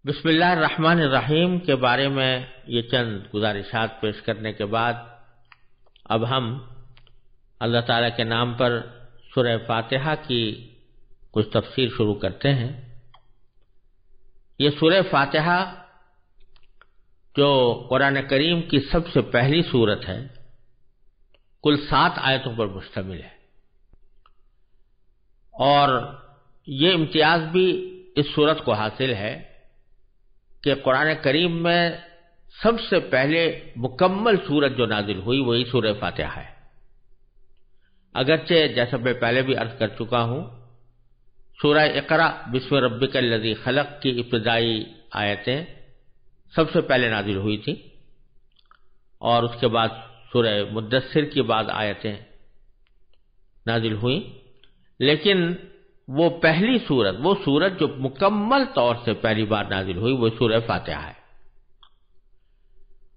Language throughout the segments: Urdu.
بسم اللہ الرحمن الرحیم کے بارے میں یہ چند گزارشات پیش کرنے کے بعد اب ہم اللہ تعالیٰ کے نام پر سورہ فاتحہ کی کچھ تفسیر شروع کرتے ہیں۔ یہ سورہ فاتحہ جو قرآن کریم کی سب سے پہلی سورت ہے، کل 7 آیتوں پر مشتمل ہے، اور یہ امتیاز بھی اس سورت کو حاصل ہے کہ قرآن کریم میں سب سے پہلے مکمل سورت جو نازل ہوئی وہی سورہ فاتحہ ہے۔ اگرچہ جیسا میں پہلے بھی عرض کر چکا ہوں، سورہ اقرا بسم ربک الذی خلق کی ابتدائی آیتیں سب سے پہلے نازل ہوئی تھیں، اور اس کے بعد سورہ مدثر کی بعد آیتیں نازل ہوئیں، لیکن وہ پہلی سورت، وہ سورت جو مکمل طور سے پہلی بار نازل ہوئی وہ سورہ فاتحہ ہے۔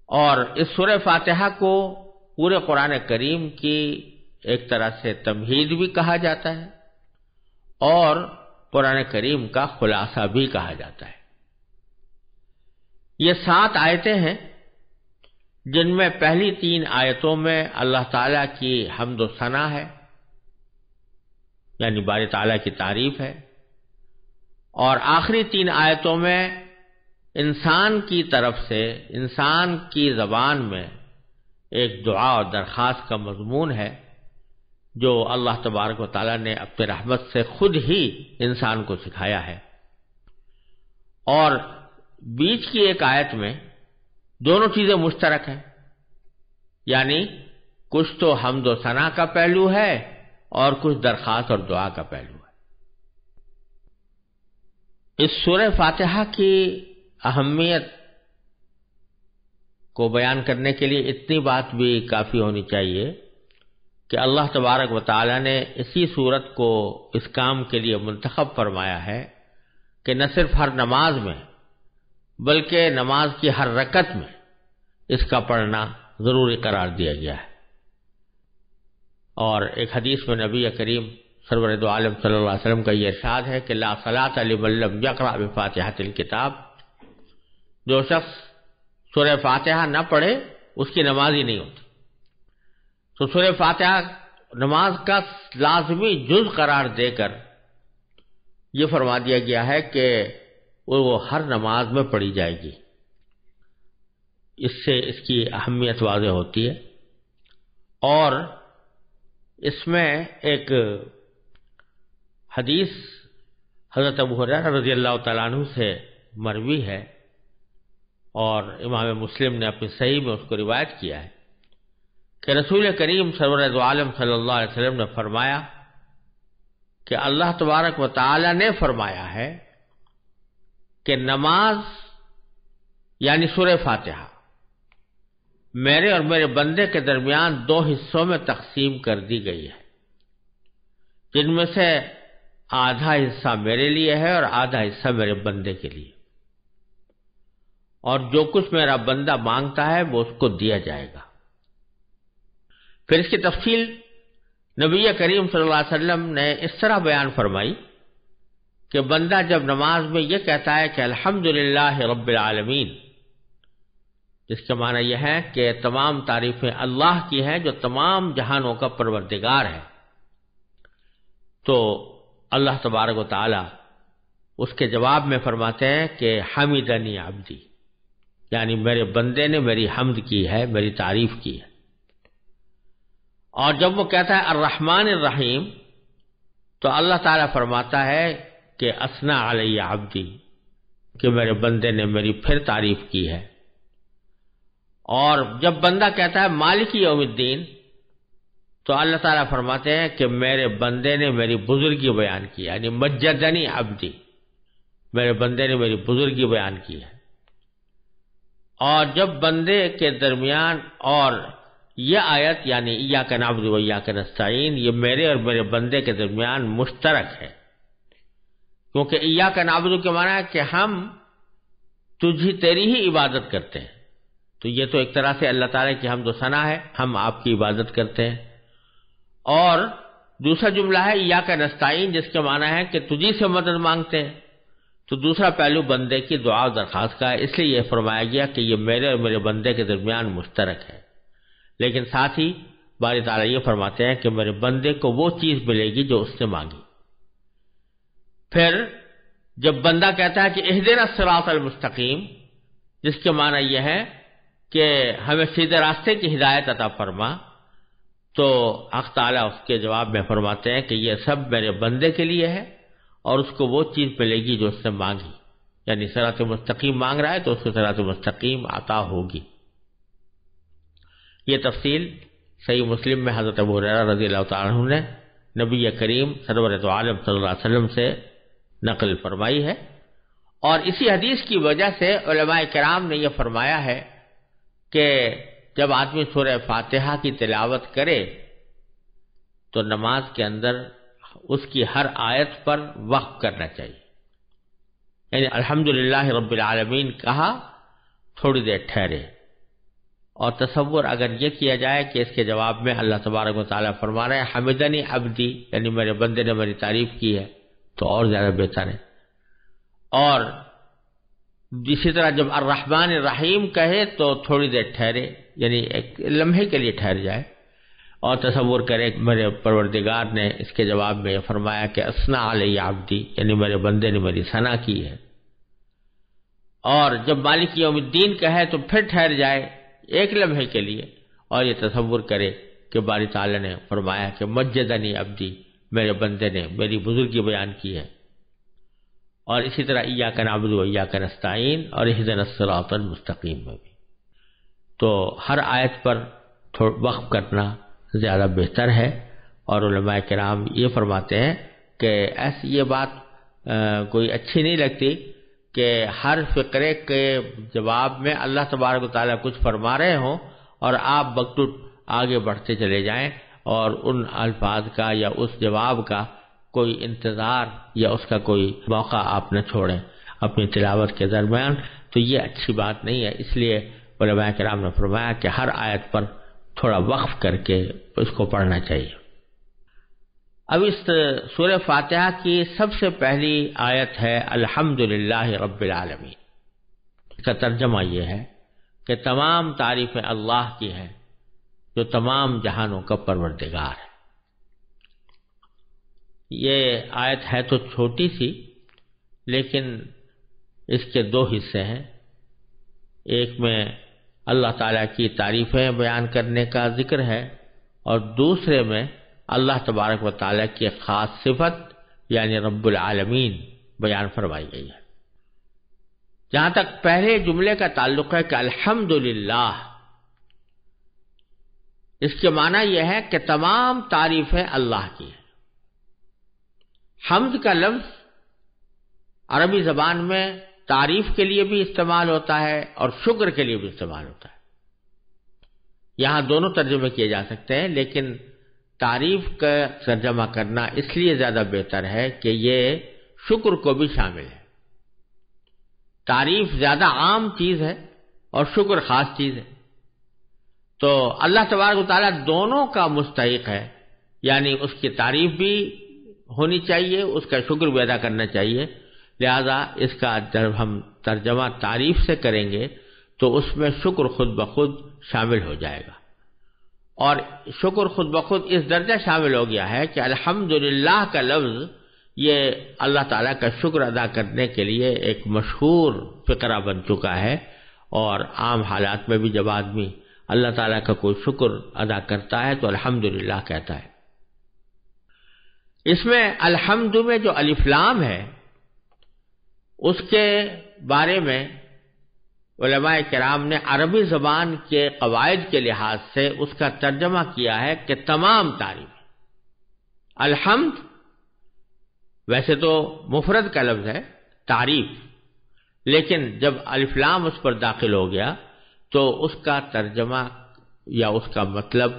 اور اس سورہ فاتحہ کو پورے قرآن کریم کی ایک طرح سے تمہید بھی کہا جاتا ہے اور قرآن کریم کا خلاصہ بھی کہا جاتا ہے۔ یہ 7 آیتیں ہیں جن میں پہلی 3 آیتوں میں اللہ تعالیٰ کی حمد و ثنا ہے، یعنی باری تعالیٰ کی تعریف ہے، اور آخری 3 آیتوں میں انسان کی طرف سے انسان کی زبان میں ایک دعا اور درخواست کا مضمون ہے جو اللہ تبارک و تعالیٰ نے اپنے رحمت سے خود ہی انسان کو سکھایا ہے۔ اور بیچ کی ایک آیت میں دونوں چیزیں مشترک ہیں، یعنی کچھ تو حمد و ثنا کا پہلو ہے اور کچھ درخواست اور دعا کا پہلو ہے۔ اس سورہ فاتحہ کی اہمیت کو بیان کرنے کے لیے اتنی بات بھی کافی ہونی چاہیے کہ اللہ تبارک و تعالیٰ نے اسی سورت کو اس کام کے لیے منتخب فرمایا ہے کہ نہ صرف ہر نماز میں بلکہ نماز کی ہر رکعت میں اس کا پڑھنا ضروری قرار دیا گیا ہے۔ اور ایک حدیث میں نبی کریم سرور دو عالم صلی اللہ علیہ وسلم کا یہ ارشاد ہے کہ لا صلاۃ لمن لم یقرأ بفاتحۃ الکتاب، جو شخص سورہ فاتحہ نہ پڑھے اس کی نماز ہی نہیں ہوتی۔ تو سورہ فاتحہ نماز کا لازمی جز قرار دے کر یہ فرما دیا گیا ہے کہ وہ ہر نماز میں پڑھی جائے گی۔ اس سے اس کی اہمیت واضح ہوتی ہے۔ اور اس میں ایک حدیث حضرت ابو ہریرہ رضی اللہ تعالیٰ عنہ سے مروی ہے، اور امام مسلم نے اپنی صحیح میں اس کو روایت کیا ہے کہ رسول کریم سرور دو عالم صلی اللہ علیہ وسلم نے فرمایا کہ اللہ تبارک و تعالی نے فرمایا ہے کہ نماز یعنی سورہ فاتحہ میرے اور میرے بندے کے درمیان 2 حصوں میں تقسیم کر دی گئی ہے، جن میں سے آدھا حصہ میرے لیے ہے اور آدھا حصہ میرے بندے کے لیے، اور جو کچھ میرا بندہ مانگتا ہے وہ اس کو دیا جائے گا۔ پھر اس کی تفصیل نبی کریم صلی اللہ علیہ وسلم نے اس طرح بیان فرمائی کہ بندہ جب نماز میں یہ کہتا ہے کہ الحمدللہ رب العالمین، جس کا معنی یہ ہے کہ تمام تعریفیں اللہ کی ہیں جو تمام جہانوں کا پروردگار ہے، تو اللہ تبارک و تعالی اس کے جواب میں فرماتے ہیں کہ حمدنی عبدی، یعنی میرے بندے نے میری حمد کی ہے، میری تعریف کی ہے۔ اور جب وہ کہتا ہے الرحمن الرحیم، تو اللہ تعالیٰ فرماتا ہے کہ اثنا علی عبدی، کہ میرے بندے نے میری پھر تعریف کی ہے۔ اور جب بندہ کہتا ہے مالک یوم الدین، تو اللہ تعالیٰ فرماتے ہیں کہ میرے بندے نے میری بزرگی بیان کی، یعنی مجدنی عبدی، میرے بندے نے میری بزرگی بیان کی ہے۔ اور جب بندے کے درمیان، اور یہ آیت یعنی ایاک نعبد و ایاک نستعین، یہ میرے اور میرے بندے کے درمیان مشترک ہے، کیونکہ ایاک نعبد کے معنی ہے کہ ہم تیری ہی عبادت کرتے ہیں، تو یہ تو ایک طرح سے اللہ تعالیٰ کی حمد و ثنا ہے، ہم آپ کی عبادت کرتے ہیں۔ اور دوسرا جملہ ہے ایاک نستعین، جس کے معنی ہے کہ تجھی سے مدد مانگتے ہیں، تو دوسرا پہلو بندے کی دعا و درخواست کا ہے، اس لیے یہ فرمایا گیا کہ یہ میرے اور میرے بندے کے درمیان مشترک ہے، لیکن ساتھ ہی باری تعالیٰ یہ فرماتے ہیں کہ میرے بندے کو وہ چیز ملے گی جو اس نے مانگی۔ پھر جب بندہ کہتا ہے کہ اہدنا الصراط المستقیم، جس کے معنی یہ ہے کہ ہمیں سیدھے راستے کی ہدایت عطا فرما، تو حق تعالیٰ اس کے جواب میں فرماتے ہیں کہ یہ سب میرے بندے کے لیے ہے اور اس کو وہ چیز ملے گی جو اس نے مانگی، یعنی صراط مستقیم مانگ رہا ہے تو اس کو صراط مستقیم عطا ہوگی۔ یہ تفصیل صحیح مسلم میں حضرت ابو ہریرہ رضی اللہ تعالیٰ عنہ نے نبی کریم سرور دو عالم صلی اللہ علیہ وسلم سے نقل فرمائی ہے، اور اسی حدیث کی وجہ سے علماء کرام نے یہ فرمایا ہے کہ جب آدمی سورہ فاتحہ کی تلاوت کرے تو نماز کے اندر اس کی ہر آیت پر وقف کرنا چاہیے، یعنی الحمدللہ رب العالمین کہا، تھوڑی دیر ٹھہرے، اور تصور اگر یہ کیا جائے کہ اس کے جواب میں اللہ تبارک و تعالیٰ فرما رہے ہیں حمدنی عبدی، یعنی میرے بندے نے میری تعریف کی ہے، تو اور زیادہ بہتر ہے۔ اور اسی طرح جب الرحمن الرحیم کہے تو تھوڑی دیر ٹھہرے، یعنی ایک لمحے کے لیے ٹھہر جائے اور تصور کرے کہ میرے پروردگار نے اس کے جواب میں یہ فرمایا کہ اثنا علی عبدی، یعنی میرے بندے نے میری ثنا کی ہے۔ اور جب مالک یوم الدین کہے تو پھر ٹھہر جائے ایک لمحے کے لیے اور یہ تصور کرے کہ باری تعالیٰ نے فرمایا کہ مجدنی عبدی، میرے بندے نے میری بزرگی بیان کی ہے۔ اور اسی طرح ایاک نعبد و ایاک نستعین اور اہدنا الصراط المستقیم میں بھی۔ تو ہر آیت پر وقف کرنا زیادہ بہتر ہے، اور علماء کرام یہ فرماتے ہیں کہ ایسی یہ بات کوئی اچھی نہیں لگتی کہ ہر فقرے کے جواب میں اللہ تبارک و تعالیٰ کچھ فرما رہے ہوں اور آپ بخٹوٹ آگے بڑھتے چلے جائیں اور ان الفاظ کا یا اس جواب کا کوئی انتظار یا اس کا کوئی موقع آپ نہ چھوڑیں اپنی تلاوت کے درمیان، تو یہ اچھی بات نہیں ہے۔ اس لیے علماء کرام نے فرمایا کہ ہر آیت پر تھوڑا وقف کر کے اس کو پڑھنا چاہیے۔ اب اس سورہ فاتحہ کی سب سے پہلی آیت ہے الحمدللہ رب العالمین۔ اس کا ترجمہ یہ ہے کہ تمام تعریفیں اللہ کی ہیں جو تمام جہانوں کا پروردگار ہے۔ یہ آیت ہے تو چھوٹی سی، لیکن اس کے دو حصے ہیں۔ ایک میں اللہ تعالیٰ کی تعریفیں بیان کرنے کا ذکر ہے، اور دوسرے میں اللہ تبارک و تعالیٰ کی خاص صفت یعنی رب العالمین بیان فرمائی گئی ہے۔ جہاں تک پہلے جملے کا تعلق ہے کہ الحمدللہ، اس کے معنی یہ ہے کہ تمام تعریفیں اللہ کی ہیں۔ حمد کا لفظ عربی زبان میں تعریف کے لیے بھی استعمال ہوتا ہے اور شکر کے لیے بھی استعمال ہوتا ہے۔ یہاں دونوں ترجمے کیے جا سکتے ہیں، لیکن تعریف کا ترجمہ کرنا اس لیے زیادہ بہتر ہے کہ یہ شکر کو بھی شامل ہے۔ تعریف زیادہ عام چیز ہے اور شکر خاص چیز ہے، تو اللہ تبارک و تعالیٰ دونوں کا مستحق ہے، یعنی اس کی تعریف بھی ہونی چاہیے، اس کا شکر بھی ادا کرنا چاہیے۔ لہذا اس کا جب ہم ترجمہ تعریف سے کریں گے تو اس میں شکر خود بخود شامل ہو جائے گا، اور شکر خود بخود اس درجہ شامل ہو گیا ہے کہ الحمدللہ کا لفظ یہ اللہ تعالیٰ کا شکر ادا کرنے کے لیے ایک مشہور فقرہ بن چکا ہے، اور عام حالات میں بھی جب آدمی اللہ تعالیٰ کا کوئی شکر ادا کرتا ہے تو الحمدللہ کہتا ہے۔ اس میں الحمد میں جو الف لام ہے اس کے بارے میں علماء کرام نے عربی زبان کے قواعد کے لحاظ سے اس کا ترجمہ کیا ہے کہ تمام تعریف۔ الحمد ویسے تو مفرد کا لفظ ہے تعریف، لیکن جب الف لام اس پر داخل ہو گیا تو اس کا ترجمہ یا اس کا مطلب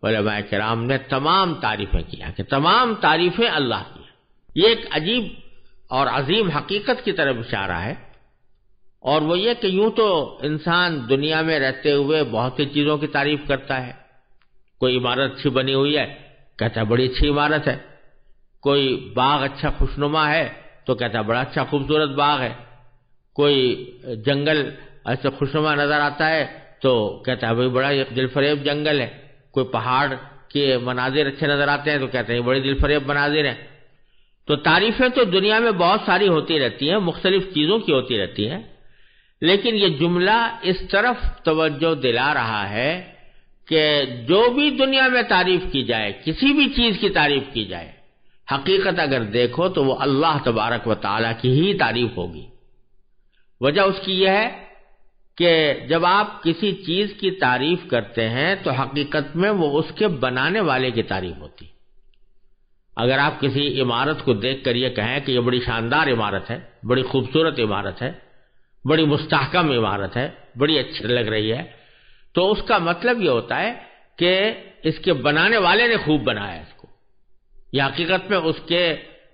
علماء کرام نے تمام تعریفیں کیا کہ تمام تعریفیں اللہ کی ہیں۔ یہ ایک عجیب اور عظیم حقیقت کی طرف اشارہ ہے، اور وہ یہ کہ یوں تو انسان دنیا میں رہتے ہوئے بہت سی چیزوں کی تعریف کرتا ہے۔ کوئی عمارت اچھی بنی ہوئی ہے، کہتا ہے بڑی اچھی عمارت ہے۔ کوئی باغ اچھا خوشنما ہے تو تو کہتا ہے بڑا اچھا خوبصورت باغ ہے. کوئی جنگل ایسے خوشنما نظر آتا ہے تو کہتا ہے بھائی بڑا ایک دل فریب جنگل ہے. کوئی پہاڑ کے مناظر اچھے نظر آتے ہیں تو کہتے ہیں بڑے دل فریب مناظر ہیں. تو تعریفیں تو دنیا میں بہت ساری ہوتی رہتی ہیں، مختلف چیزوں کی ہوتی رہتی ہیں، لیکن یہ جملہ اس طرف توجہ دلا رہا ہے کہ جو بھی دنیا میں تعریف کی جائے، کسی بھی چیز کی تعریف کی جائے، حقیقت اگر دیکھو تو وہ اللہ تبارک و تعالیٰ کی ہی تعریف ہوگی. وجہ اس کی یہ ہے کہ جب آپ کسی چیز کی تعریف کرتے ہیں تو حقیقت میں وہ اس کے بنانے والے کی تعریف ہوتی. اگر آپ کسی عمارت کو دیکھ کر یہ کہیں کہ یہ بڑی شاندار عمارت ہے، بڑی خوبصورت عمارت ہے، بڑی مستحکم عمارت ہے، بڑی اچھی لگ رہی ہے، تو اس کا مطلب یہ ہوتا ہے کہ اس کے بنانے والے نے خوب بنایا ہے اس کو. یہ حقیقت میں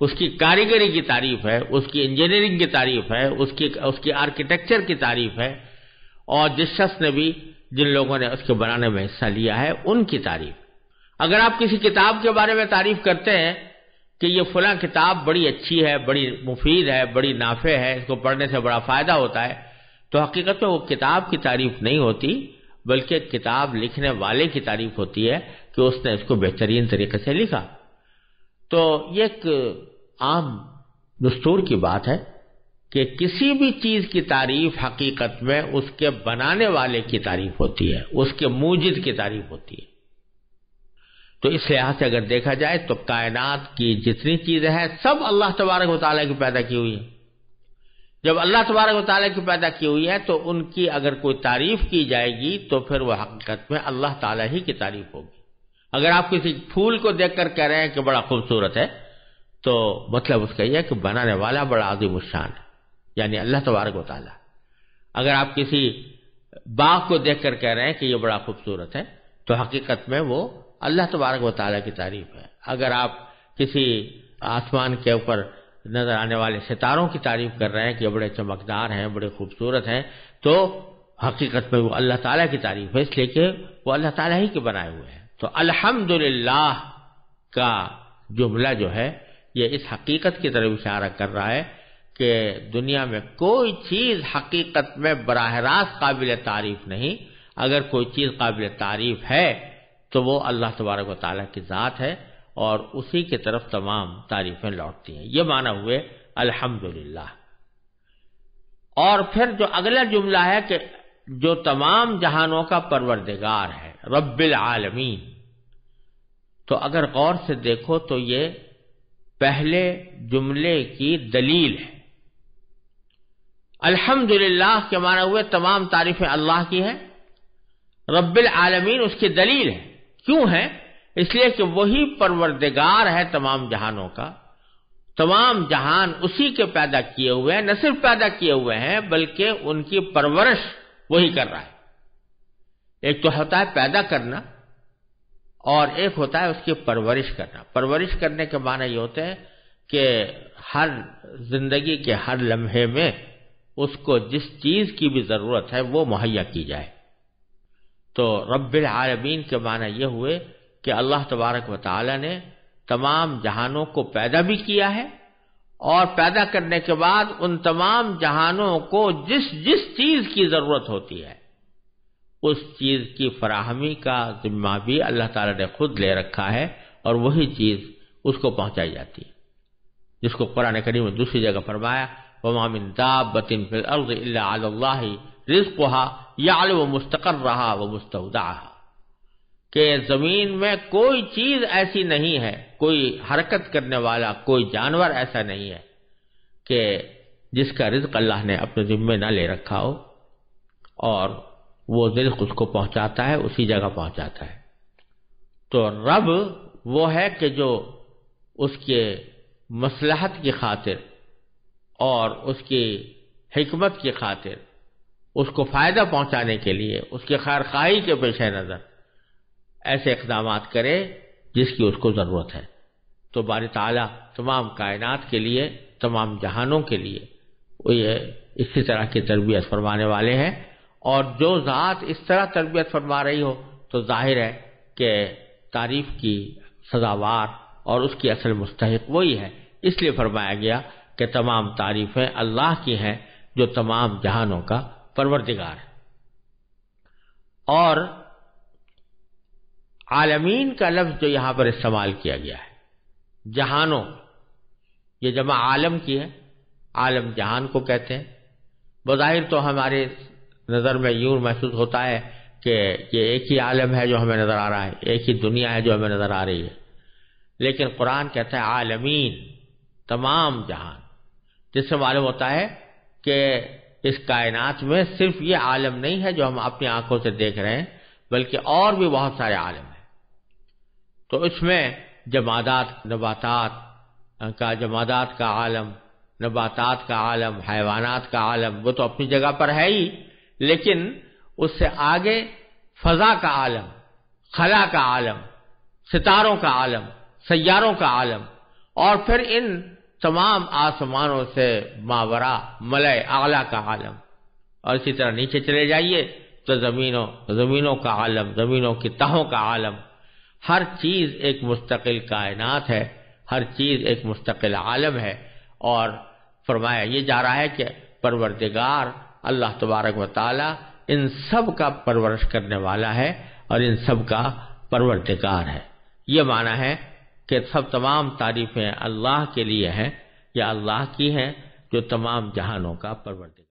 اس کی کاریگری کی تعریف ہے، اس کی انجینئرنگ کی تعریف ہے، اس کی آرکیٹیکچر کی تعریف ہے، اور جس شخص نے بھی جن لوگوں نے اس کے بنانے میں حصہ لیا ہے ان کی تعریف. اگر آپ کسی کتاب کے بارے میں تعریف کرتے ہیں کہ یہ فلاں کتاب بڑی اچھی ہے، بڑی مفید ہے، بڑی نافع ہے، اس کو پڑھنے سے بڑا فائدہ ہوتا ہے، تو حقیقت میں وہ کتاب کی تعریف نہیں ہوتی بلکہ کتاب لکھنے والے کی تعریف ہوتی ہے کہ اس نے اس کو بہترین طریقے سے لکھا. تو یہ ایک عام دستور کی بات ہے کہ کسی بھی چیز کی تعریف حقیقت میں اس کے بنانے والے کی تعریف ہوتی ہے، اس کے موجد کی تعریف ہوتی ہے. تو اس لحاظ سے اگر دیکھا جائے تو کائنات کی جتنی چیزیں ہیں سب اللہ تبارک و تعالیٰ کی پیدا کی ہوئی ہیں. جب اللہ تبارک و تعالیٰ کی پیدا کی ہوئی ہے تو ان کی اگر کوئی تعریف کی جائے گی تو پھر وہ حقیقت میں اللہ تعالیٰ ہی کی تعریف ہوگی. اگر آپ کسی پھول کو دیکھ کر کہہ رہے ہیں کہ بڑا خوبصورت ہے تو مطلب اس کا یہ ہے کہ بنانے والا بڑا عظیم الشان ہے، یعنی اللہ تبارک و تعالیٰ. اگر آپ کسی باغ کو دیکھ کر کہہ رہے ہیں کہ یہ بڑا خوبصورت ہے تو حقیقت میں وہ اللہ تبارک و تعالیٰ کی تعریف ہے. اگر آپ کسی آسمان کے اوپر نظر آنے والے ستاروں کی تعریف کر رہے ہیں کہ یہ بڑے چمکدار ہیں، بڑے خوبصورت ہیں، تو حقیقت میں وہ اللہ تعالیٰ کی تعریف ہے، اس لیے کہ وہ اللہ تعالیٰ ہی کے بنائے ہوئے ہیں. تو الحمدللہ کا جملہ جو ہے یہ اس حقیقت کی طرف اشارہ کر رہا ہے کہ دنیا میں کوئی چیز حقیقت میں براہ راست قابل تعریف نہیں. اگر کوئی چیز قابل تعریف ہے تو وہ اللہ تبارک و تعالیٰ کی ذات ہے اور اسی کی طرف تمام تعریفیں لوٹتی ہیں. یہ معنی ہوئے الحمدللہ. اور پھر جو اگلا جملہ ہے کہ جو تمام جہانوں کا پروردگار ہے، رب العالمین، تو اگر غور سے دیکھو تو یہ پہلے جملے کی دلیل ہے. الحمدللہ کے معنی ہوئے تمام تعریفیں اللہ کی ہیں، رب العالمین اس کی دلیل ہے. کیوں ہے؟ اس لیے کہ وہی پروردگار ہے تمام جہانوں کا. تمام جہان اسی کے پیدا کیے ہوئے ہیں، نہ صرف پیدا کیے ہوئے ہیں بلکہ ان کی پرورش وہی کر رہا ہے. ایک تو ہوتا ہے پیدا کرنا اور ایک ہوتا ہے اس کی پرورش کرنا. پرورش کرنے کے معنی یہ ہوتے ہیں کہ ہر زندگی کے ہر لمحے میں اس کو جس چیز کی بھی ضرورت ہے وہ مہیا کی جائے. تو رب العالمین کے معنی یہ ہوئے کہ اللہ تبارک و تعالی نے تمام جہانوں کو پیدا بھی کیا ہے اور پیدا کرنے کے بعد ان تمام جہانوں کو جس جس چیز کی ضرورت ہوتی ہے اس چیز کی فراہمی کا ذمہ بھی اللہ تعالی نے خود لے رکھا ہے اور وہی چیز اس کو پہنچائی جاتی ہے، جس کو قرآن کریم میں دوسری جگہ فرمایا وَمَا مِن دَابَّةٍ فِي الْأَرْضِ إِلَّا عَلَى اللَّهِ رِزْقُهَا يَعْلَمُ مُسْتَقَرَّهَا وَمُسْتَوْدَعَهَا، کہ زمین میں کوئی چیز ایسی نہیں ہے، کوئی حرکت کرنے والا کوئی جانور ایسا نہیں ہے کہ جس کا رزق اللہ نے اپنے ذمے نہ لے رکھا ہو، اور وہ رزق اس کو پہنچاتا ہے، اسی جگہ پہنچاتا ہے. تو رب وہ ہے کہ جو اس کے مصلحت کی خاطر اور اس کی حکمت کی خاطر اس کو فائدہ پہنچانے کے لیے اس کے خیر خواہی کے پیش نظر ایسے اقدامات کرے جس کی اس کو ضرورت ہے. تو باری تعالیٰ تمام کائنات کے لیے، تمام جہانوں کے لیے وہ یہ اسی طرح کی تربیت فرمانے والے ہیں، اور جو ذات اس طرح تربیت فرما رہی ہو تو ظاہر ہے کہ تعریف کی سزاوار اور اس کی اصل مستحق وہی ہے. اس لیے فرمایا گیا کہ تمام تعریفیں اللہ کی ہیں جو تمام جہانوں کا پروردگار ہے۔ اور عالمین کا لفظ جو یہاں پر استعمال کیا گیا ہے، جہانوں، یہ جمع عالم کی ہے، عالم جہان کو کہتے ہیں۔ بظاہر تو ہمارے نظر میں یوں محسوس ہوتا ہے کہ یہ ایک ہی عالم ہے جو ہمیں نظر آ رہا ہے، ایک ہی دنیا ہے جو ہمیں نظر آ رہی ہے، لیکن قرآن کہتا ہے عالمین، تمام جہان، جس سے معلوم ہوتا ہے کہ اس کائنات میں صرف یہ عالم نہیں ہے جو ہم اپنی آنکھوں سے دیکھ رہے ہیں، بلکہ اور بھی بہت سارے عالم ہیں۔ تو اس میں جمادات کا عالم، نباتات کا عالم، حیوانات کا عالم، وہ تو اپنی جگہ پر ہے ہی، لیکن اس سے آگے فضا کا عالم، خلا کا عالم، ستاروں کا عالم، سیاروں کا عالم، اور پھر ان تمام آسمانوں سے ماورا ملائے اعلیٰ کا عالم، اور اسی طرح نیچے چلے جائیے تو زمینوں کا عالم، زمینوں کی تہوں کا عالم۔ ہر چیز ایک مستقل کائنات ہے، ہر چیز ایک مستقل عالم ہے، اور فرمایا یہ جا رہا ہے کہ پروردگار اللہ تبارک و تعالی ان سب کا پرورش کرنے والا ہے اور ان سب کا پروردگار ہے۔ یہ معنی ہے کہ تمام تعریفیں اللہ کے لیے ہیں، یا اللہ کی ہیں جو تمام جہانوں کا پروردگار۔